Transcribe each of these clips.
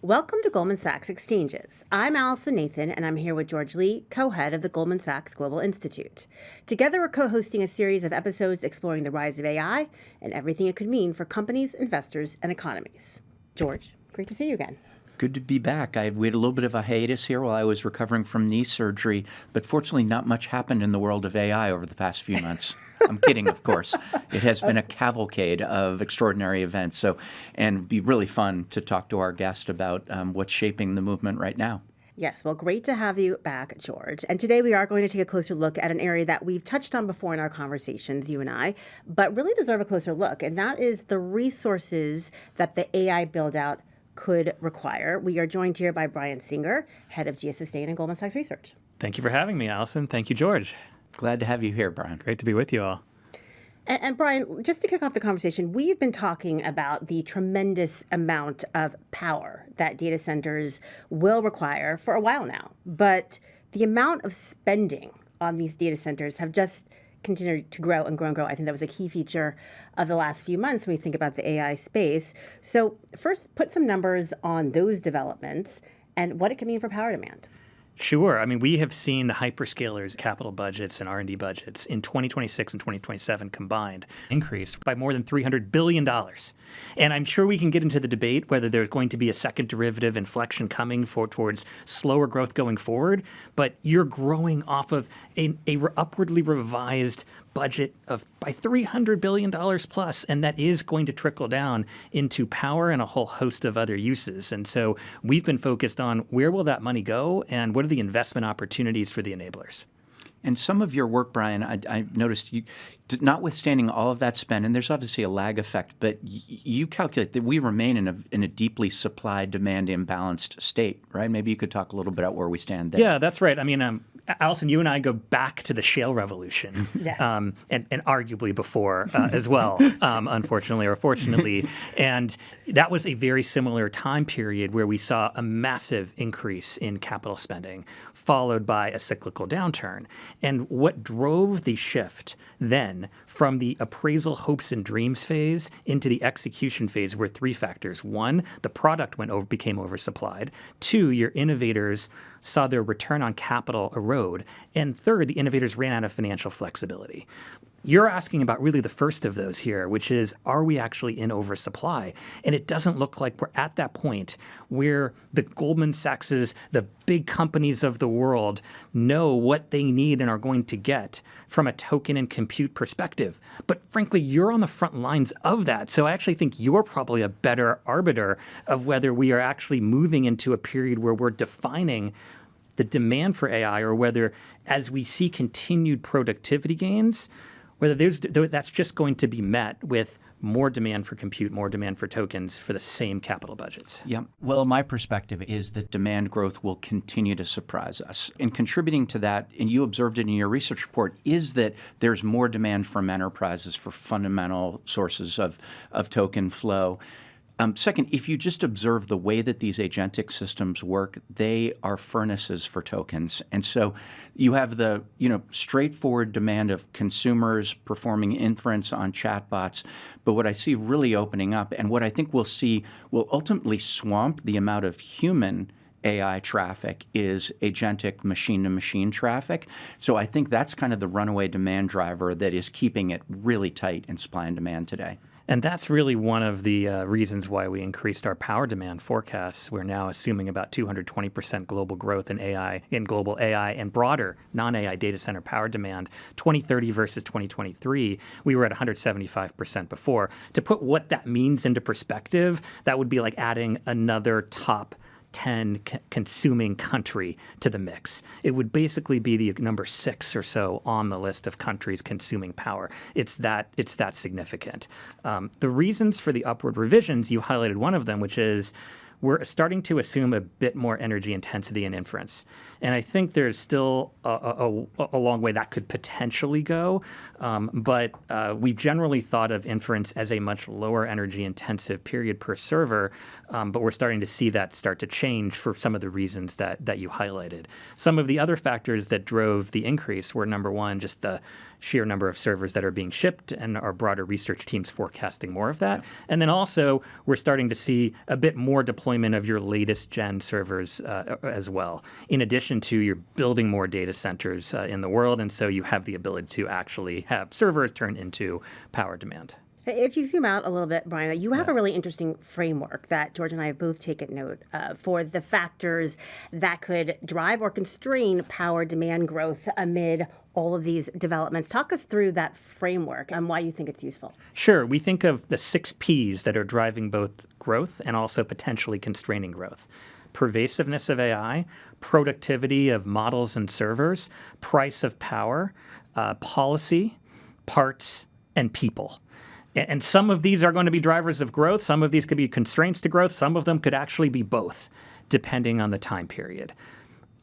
Welcome to Goldman Sachs Exchanges. I'm Allison Nathan, and I'm here with George Lee, co-head of the Goldman Sachs Global Institute. Together, we're co-hosting a series of episodes exploring the rise of AI and everything it could mean for companies, investors, and economies. George, great to see you again. Good to be back. We had a little bit of a hiatus here while I was recovering from knee surgery, but fortunately not much happened in the world of AI over the past few months. I'm kidding, of course. It has been a cavalcade of extraordinary events. And it'd be really fun to talk to our guest about what's shaping the movement right now. Yes, well, great to have you back, George. And today we are going to take a closer look at an area that we've touched on before in our conversations, you and I, but really deserve a closer look. And that is the resources that the AI build-out could require. We are joined here by Brian Singer, head of GSSA and Goldman Sachs Research. Thank you for having me, Allison. Thank you, George. Glad to have you here, Brian. Great to be with you all. And Brian, just to kick off the conversation, we've been talking about the tremendous amount of power that data centers will require for a while now. But the amount of spending on these data centers have just continued to grow and grow and grow. I think that was a key feature of the last few months when we think about the AI space. So first, put some numbers on those developments and what it can mean for power demand. Sure. I mean, we have seen the hyperscalers' capital budgets and R&D budgets in 2026 and 2027 combined increase by more than $300 billion. And I'm sure we can get into the debate whether there's going to be a second derivative inflection coming towards slower growth going forward. But you're growing off of a upwardly revised budget by $300 billion plus, and that is going to trickle down into power and a whole host of other uses. And so we've been focused on where will that money go and what are the investment opportunities for the enablers. And some of your work, Brian, I noticed you, notwithstanding all of that spend, and there's obviously a lag effect, but you calculate that we remain in a deeply supply-demand imbalanced state, right? Maybe you could talk a little bit about where we stand there. Yeah, that's right. I mean, Allison, you and I go back to the shale revolution, Yes. and arguably before as well, unfortunately or fortunately. And that was a very similar time period where we saw a massive increase in capital spending, followed by a cyclical downturn. And what drove the shift then from the appraisal hopes and dreams phase into the execution phase were three factors. One, the product became oversupplied. Two, your innovators saw their return on capital erode. And third, the innovators ran out of financial flexibility. You're asking about really the first of those here, which is, are we actually in oversupply? And it doesn't look like we're at that point where the Goldman Sachs's, the big companies of the world know what they need and are going to get from a token and compute perspective. But frankly, you're on the front lines of that. So I actually think you're probably a better arbiter of whether we are actually moving into a period where we're defining the demand for AI, or whether as we see continued productivity gains, whether that's just going to be met with more demand for compute, more demand for tokens for the same capital budgets. Yeah. Well, my perspective is that demand growth will continue to surprise us. And contributing to that, and you observed it in your research report, is that there's more demand from enterprises for fundamental sources of token flow. Second, if you just observe the way that these agentic systems work, they are furnaces for tokens. And so you have the straightforward demand of consumers performing inference on chatbots. But what I see really opening up, and what I think we'll see will ultimately swamp the amount of human AI traffic, is agentic machine-to-machine traffic. So I think that's kind of the runaway demand driver that is keeping it really tight in supply and demand today. And that's really one of the reasons why we increased our power demand forecasts. We're now assuming about 220% global growth in global AI and broader non-AI data center power demand. 2030 versus 2023, we were at 175% before. To put what that means into perspective, that would be like adding another top 10 consuming country to the mix. It would basically be the number 6 or so on the list of countries consuming power. It's that significant. The reasons for the upward revisions, you highlighted one of them, which is we're starting to assume a bit more energy intensity in inference. And I think there's still a long way that could potentially go. But we've generally thought of inference as a much lower energy intensive period per server. But we're starting to see that start to change for some of the reasons that you highlighted. Some of the other factors that drove the increase were, number one, just the sheer number of servers that are being shipped, and our broader research teams forecasting more of that. Yeah. And then also, we're starting to see a bit more deployment deployment of your latest gen servers as well. In addition to you're building more data centers in the world, and so you have the ability to actually have servers turn into power demand. If you zoom out a little bit, Brian, you have a really interesting framework that George and I have both taken note of for the factors that could drive or constrain power demand growth amid all of these developments. Talk us through that framework and why you think it's useful. Sure. We think of the 6 Ps that are driving both growth and also potentially constraining growth. Pervasiveness of AI, productivity of models and servers, price of power, policy, parts, and people. And some of these are going to be drivers of growth. Some of these could be constraints to growth. Some of them could actually be both, depending on the time period.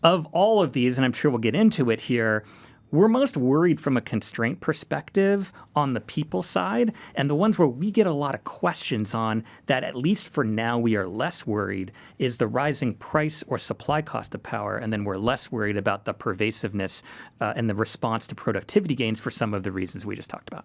Of all of these, and I'm sure we'll get into it here, we're most worried from a constraint perspective on the people side, and the ones where we get a lot of questions on that, at least for now, we are less worried, is the rising price or supply cost of power, and then we're less worried about the pervasiveness and the response to productivity gains for some of the reasons we just talked about.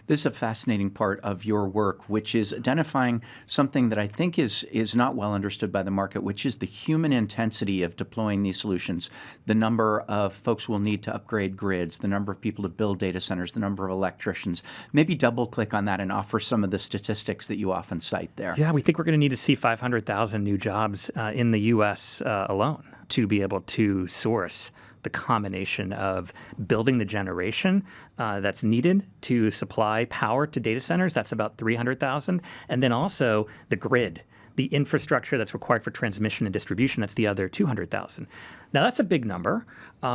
This is a fascinating part of your work, which is identifying something that I think is not well understood by the market, which is the human intensity of deploying these solutions. The number of folks we'll need to upgrade grids, the number of people to build data centers, the number of electricians. Maybe double click on that and offer some of the statistics that you often cite there. Yeah, we think we're going to need to see 500,000 new jobs in the U.S. Alone to be able to source the combination of building the generation that's needed to supply power to data centers. That's about 300,000. And then also the grid, the infrastructure that's required for transmission and distribution. That's the other 200,000. Now, that's a big number.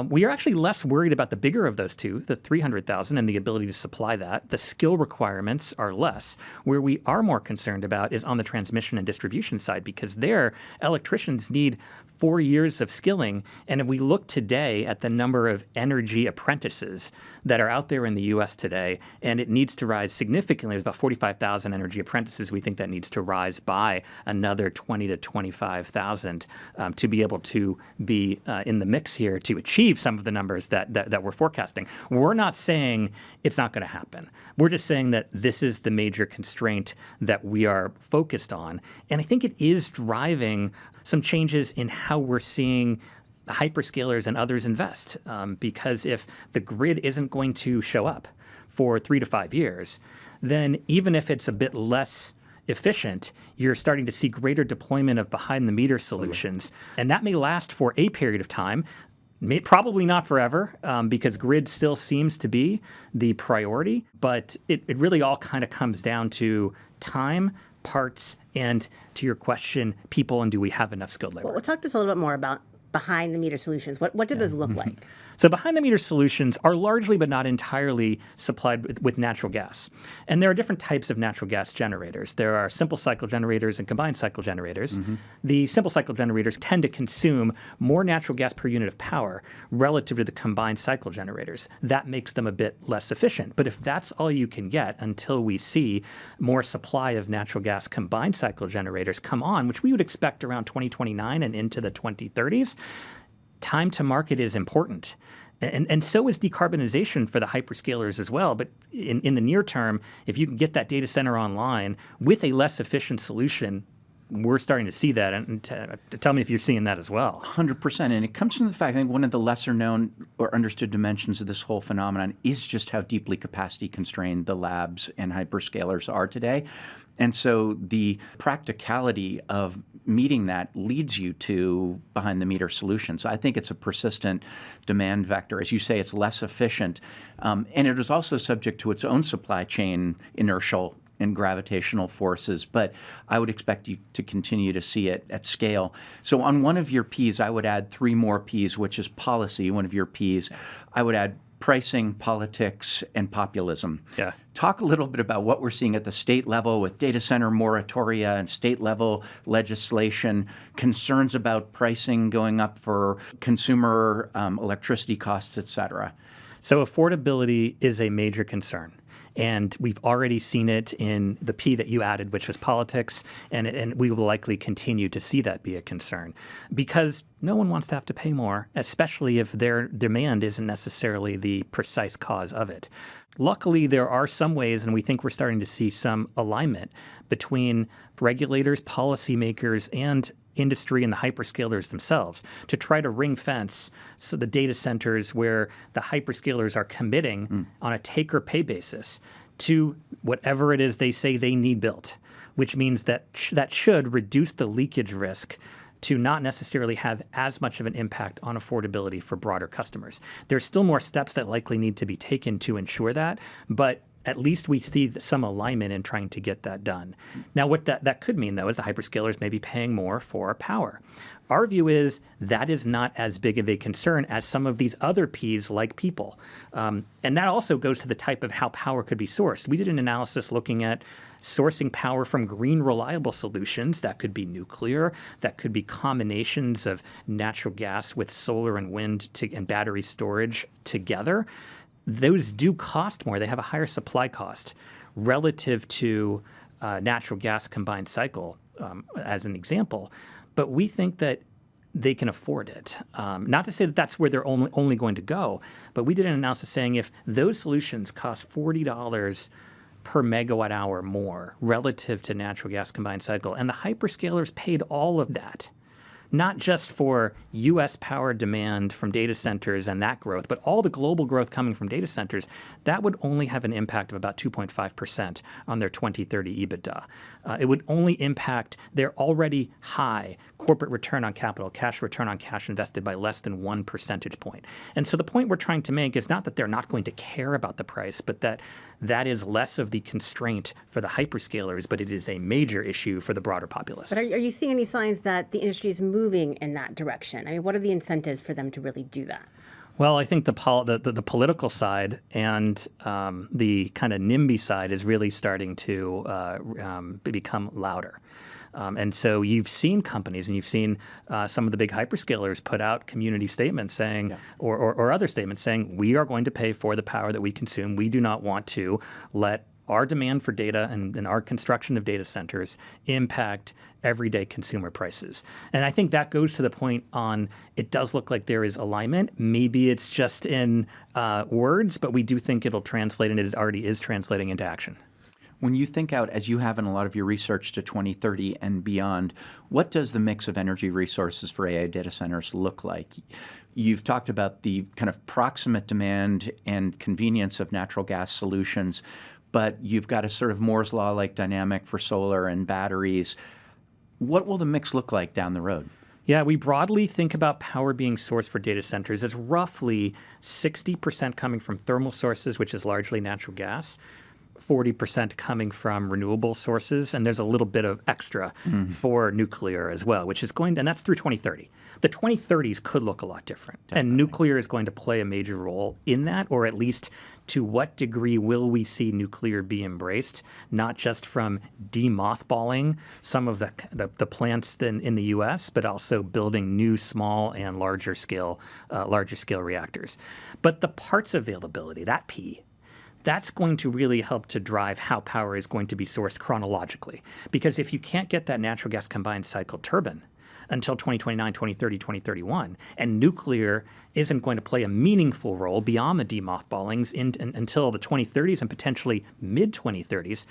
We are actually less worried about the bigger of those two, the 300,000, and the ability to supply that. The skill requirements are less. Where we are more concerned about is on the transmission and distribution side, because there, electricians need 4 years of skilling. And if we look today at the number of energy apprentices that are out there in the U.S. today, and it needs to rise significantly. There's about 45,000 energy apprentices. We think that needs to rise by another 20 to 25,000 to be able to be in the mix here to achieve some of the numbers that we're forecasting. We're not saying it's not going to happen. We're just saying that this is the major constraint that we are focused on. And I think it is driving some changes in how we're seeing the hyperscalers and others invest. Because if the grid isn't going to show up for 3 to 5 years, then even if it's a bit less efficient, you're starting to see greater deployment of behind-the-meter solutions. And that may last for a period of time, probably not forever, because grid still seems to be the priority. But it really all kind of comes down to time, parts, and to your question, people, and do we have enough skilled labor? Well, talk to us a little bit more about behind-the-meter solutions. What do those look like? So behind-the-meter solutions are largely but not entirely supplied with natural gas. And there are different types of natural gas generators. There are simple cycle generators and combined cycle generators. The simple cycle generators tend to consume more natural gas per unit of power relative to the combined cycle generators. That makes them a bit less efficient. But if that's all you can get until we see more supply of natural gas combined cycle generators come on, which we would expect around 2029 and into the 2030s, time to market is important. And so is decarbonization for the hyperscalers as well. But in the near term, if you can get that data center online with a less efficient solution, we're starting to see that. And tell me if you're seeing that as well. 100%. And it comes from the fact, I think one of the lesser known or understood dimensions of this whole phenomenon is just how deeply capacity constrained the labs and hyperscalers are today. And so the practicality of meeting that leads you to behind-the-meter solutions. I think it's a persistent demand vector. As you say, it's less efficient. And it is also subject to its own supply chain inertial and gravitational forces, but I would expect you to continue to see it at scale. So on one of your Ps, I would add 3 more Ps, which is policy, one of your Ps. I would add pricing, politics, and populism. Yeah. Talk a little bit about what we're seeing at the state level with data center moratoria and state level legislation, concerns about pricing going up for consumer electricity costs, et cetera. So affordability is a major concern. And we've already seen it in the P that you added, which was politics, and we will likely continue to see that be a concern because no one wants to have to pay more, especially if their demand isn't necessarily the precise cause of it. luckily, there are some ways, and we think we're starting to see some alignment between regulators, policymakers, and industry and the hyperscalers themselves to try to ring fence so the data centers where the hyperscalers are committing on a take or pay basis to whatever it is they say they need built, which means that that should reduce the leakage risk to not necessarily have as much of an impact on affordability for broader customers. There's still more steps that likely need to be taken to ensure that, but at least we see some alignment in trying to get that done. Now, what that could mean, though, is the hyperscalers may be paying more for power. Our view is that is not as big of a concern as some of these other Ps like people. And that also goes to the type of how power could be sourced. We did an analysis looking at sourcing power from green, reliable solutions. That could be nuclear. That could be combinations of natural gas with solar and wind and battery storage together. Those do cost more. They have a higher supply cost relative to natural gas combined cycle, as an example. But we think that they can afford it. Not to say that that's where they're only going to go, but we did an analysis saying if those solutions cost $40 per megawatt hour more relative to natural gas combined cycle, and the hyperscalers paid all of that, not just for U.S. power demand from data centers and that growth, but all the global growth coming from data centers, that would only have an impact of about 2.5% on their 2030 EBITDA. It would only impact their already high corporate return on capital, cash return on cash invested by less than 1 percentage point. And so the point we're trying to make is not that they're not going to care about the price, but that is less of the constraint for the hyperscalers, but it is a major issue for the broader populace. But are you seeing any signs that the industry is moving in that direction? I mean, what are the incentives for them to really do that? Well, I think the political side and the kind of NIMBY side is really starting to become louder. And so you've seen companies and you've seen some of the big hyperscalers put out community statements saying, or other statements saying, we are going to pay for the power that we consume. We do not want to let our demand for data and our construction of data centers impact everyday consumer prices. And I think that goes to the point on it does look like there is alignment. Maybe it's just in words, but we do think it'll translate, and it already is translating into action. When you think out, as you have in a lot of your research, to 2030 and beyond, what does the mix of energy resources for AI data centers look like? You've talked about the kind of proximate demand and convenience of natural gas solutions, but you've got a sort of Moore's Law-like dynamic for solar and batteries. What will the mix look like down the road? Yeah, we broadly think about power being sourced for data centers as roughly 60% coming from thermal sources, which is largely natural gas, 40% coming from renewable sources, and there's a little bit of extra for nuclear as well, which is and that's through 2030. The 2030s could look a lot different, and nuclear is going to play a major role in that, or at least to what degree will we see nuclear be embraced, not just from demothballing some of the plants in the U.S., but also building new small and larger scale reactors. But the parts availability, that P, that's going to really help to drive how power is going to be sourced chronologically. Because if you can't get that natural gas combined cycle turbine until 2029, 2030, 2031, and nuclear isn't going to play a meaningful role beyond the demothballings until the 2030s and potentially mid-2030s,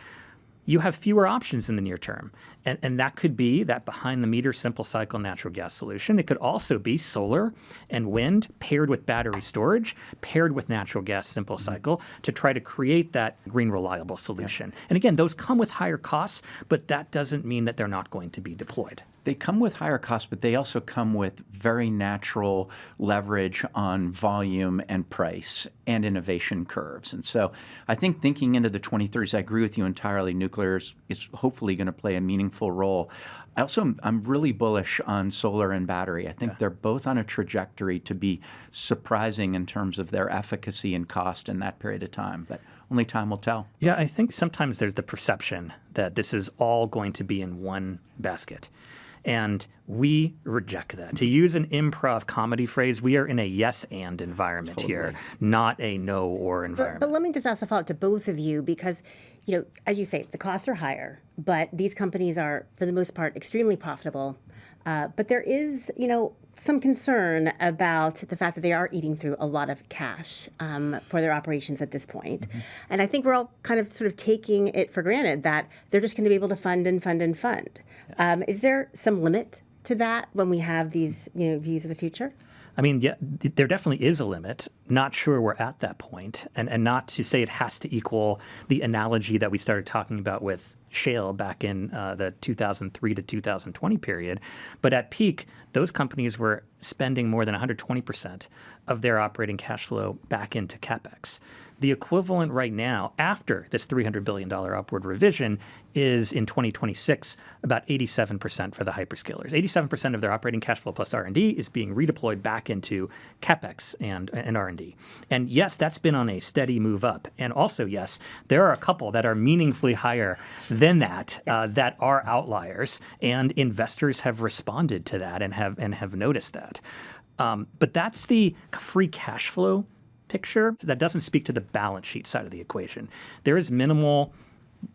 you have fewer options in the near term. And that could be that behind-the-meter simple cycle natural gas solution. It could also be solar and wind paired with battery storage, paired with natural gas simple cycle to try to create that green reliable solution. Yeah. And again, those come with higher costs, but that doesn't mean that they're not going to be deployed. They come with higher costs, but they also come with very natural leverage on volume and price and innovation curves. And so I think thinking into the 2030s, I agree with you entirely. Nuclear is hopefully going to play a meaningful role. I'm really bullish on solar and battery. I think they're both on a trajectory to be surprising in terms of their efficacy and cost in that period of time. But only time will tell. Yeah, I think sometimes there's the perception that this is all going to be in one basket. And we reject that. To use an improv comedy phrase, we are in a yes and environment here, not a no or environment. But let me just ask a follow-up to both of you because, as you say, the costs are higher, but these companies are, for the most part, extremely profitable. But there is, some concern about the fact that they are eating through a lot of cash for their operations at this point. And I think we're all kind of sort of taking it for granted that they're just going to be able to fund and fund and fund. Is there some limit to that when we have these, views of the future? I mean, yeah, there definitely is a limit. Not sure we're at that point. And not to say it has to equal the analogy that we started talking about with shale back in the 2003 to 2020 period. But at peak, those companies were spending more than 120% of their operating cash flow back into CapEx. The equivalent right now, after this $300 billion upward revision, is in 2026 about 87% for the hyperscalers. 87% of their operating cash flow plus R&D is being redeployed back into CapEx and R&D. And yes, that's been on a steady move up. And also, yes, there are a couple that are meaningfully higher than that that are outliers, and investors have responded to that and have noticed that. But that's the free cash flow picture. That doesn't speak to the balance sheet side of the equation. There is minimal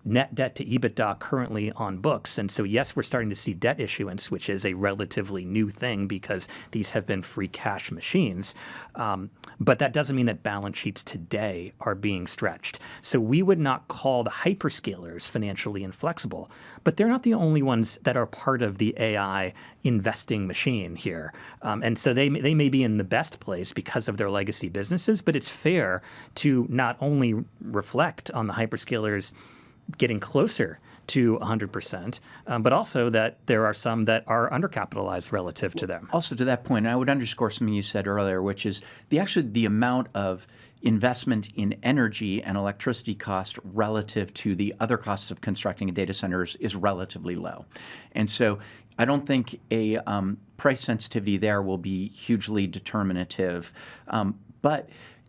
net debt to EBITDA currently on books. And so, yes, we're starting to see debt issuance, which is a relatively new thing because these have been free cash machines. But that doesn't mean that balance sheets today are being stretched. So we would not call the hyperscalers financially inflexible, but they're not the only ones that are part of the AI investing machine here. And so they may be in the best place because of their legacy businesses, but it's fair to not only reflect on the hyperscalers getting closer to 100%, but also that there are some that are undercapitalized relative to them. Also, to that point, I would underscore something you said earlier, which is the amount of investment in energy and electricity cost relative to the other costs of constructing a data center is relatively low. And so I don't think a price sensitivity there will be hugely determinative.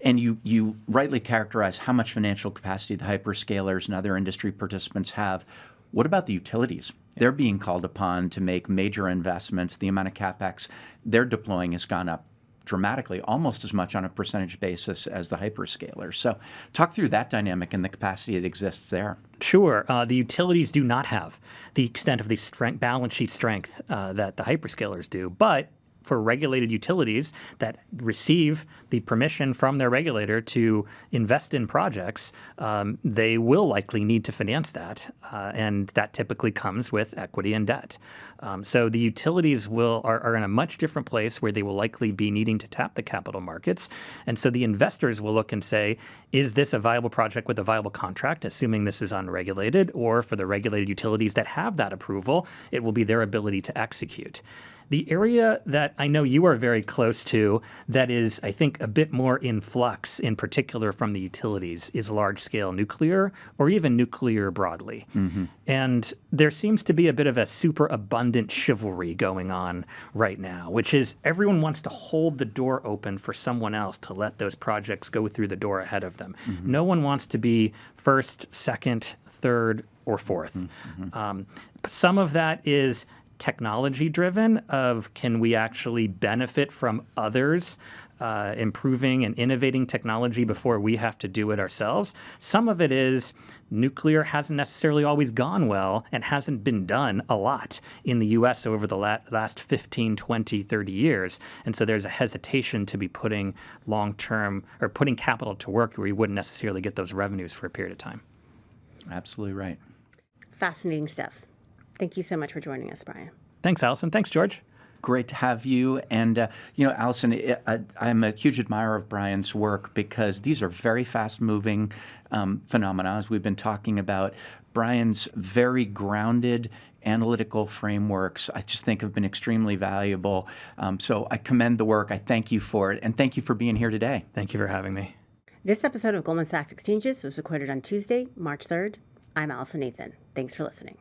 And you rightly characterize how much financial capacity the hyperscalers and other industry participants have. What about the utilities? They're being called upon to make major investments. The amount of CapEx they're deploying has gone up dramatically, almost as much on a percentage basis as the hyperscalers. So talk through that dynamic and the capacity that exists there. Sure. The utilities do not have the extent of the balance sheet strength that the hyperscalers do, but for regulated utilities that receive the permission from their regulator to invest in projects, they will likely need to finance that. And that typically comes with equity and debt. So the utilities are in a much different place where they will likely be needing to tap the capital markets. And so the investors will look and say, is this a viable project with a viable contract, assuming this is unregulated? Or for the regulated utilities that have that approval, it will be their ability to execute. The area that I know you are very close to that is, I think, a bit more in flux, in particular from the utilities, is large-scale nuclear or even nuclear broadly. Mm-hmm. And there seems to be a bit of a super abundant chivalry going on right now, which is everyone wants to hold the door open for someone else to let those projects go through the door ahead of them. Mm-hmm. No one wants to be first, second, third, or fourth. Mm-hmm. Some of that is technology driven of can we actually benefit from others improving and innovating technology before we have to do it ourselves. Some of it is nuclear hasn't necessarily always gone well and hasn't been done a lot in the U.S. over the last 15, 20, 30 years. And so there's a hesitation to be putting long-term or putting capital to work where you wouldn't necessarily get those revenues for a period of time. Absolutely right. Fascinating stuff. Thank you so much for joining us, Brian. Thanks, Allison. Thanks, George. Great to have you. And, Allison, I'm a huge admirer of Brian's work because these are very fast-moving phenomena, as we've been talking about. Brian's very grounded analytical frameworks, I just think, have been extremely valuable. So I commend the work. I thank you for it. And thank you for being here today. Thank you for having me. This episode of Goldman Sachs Exchanges was recorded on Tuesday, March 3rd. I'm Allison Nathan. Thanks for listening.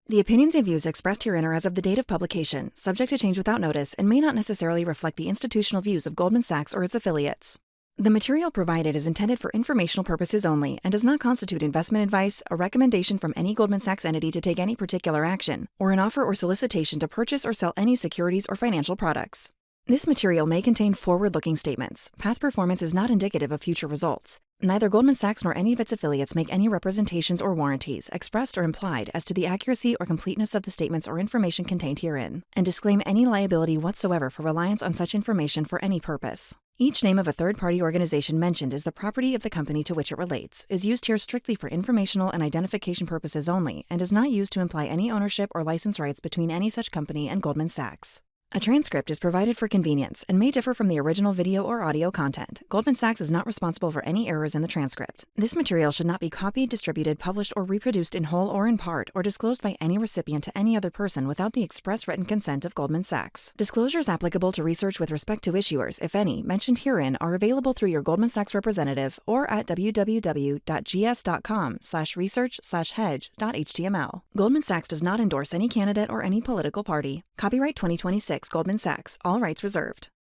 The opinions and views expressed herein are as of the date of publication, subject to change without notice, and may not necessarily reflect the institutional views of Goldman Sachs or its affiliates. The material provided is intended for informational purposes only and does not constitute investment advice, a recommendation from any Goldman Sachs entity to take any particular action, or an offer or solicitation to purchase or sell any securities or financial products. This material may contain forward-looking statements. Past performance is not indicative of future results. Neither Goldman Sachs nor any of its affiliates make any representations or warranties, expressed or implied, as to the accuracy or completeness of the statements or information contained herein, and disclaim any liability whatsoever for reliance on such information for any purpose. Each name of a third-party organization mentioned is the property of the company to which it relates, is used here strictly for informational and identification purposes only, and is not used to imply any ownership or license rights between any such company and Goldman Sachs. A transcript is provided for convenience and may differ from the original video or audio content. Goldman Sachs is not responsible for any errors in the transcript. This material should not be copied, distributed, published, or reproduced in whole or in part, or disclosed by any recipient to any other person without the express written consent of Goldman Sachs. Disclosures applicable to research with respect to issuers, if any, mentioned herein are available through your Goldman Sachs representative or at www.gs.com/research/hedge.html. Goldman Sachs does not endorse any candidate or any political party. Copyright 2026 Goldman Sachs. All rights reserved.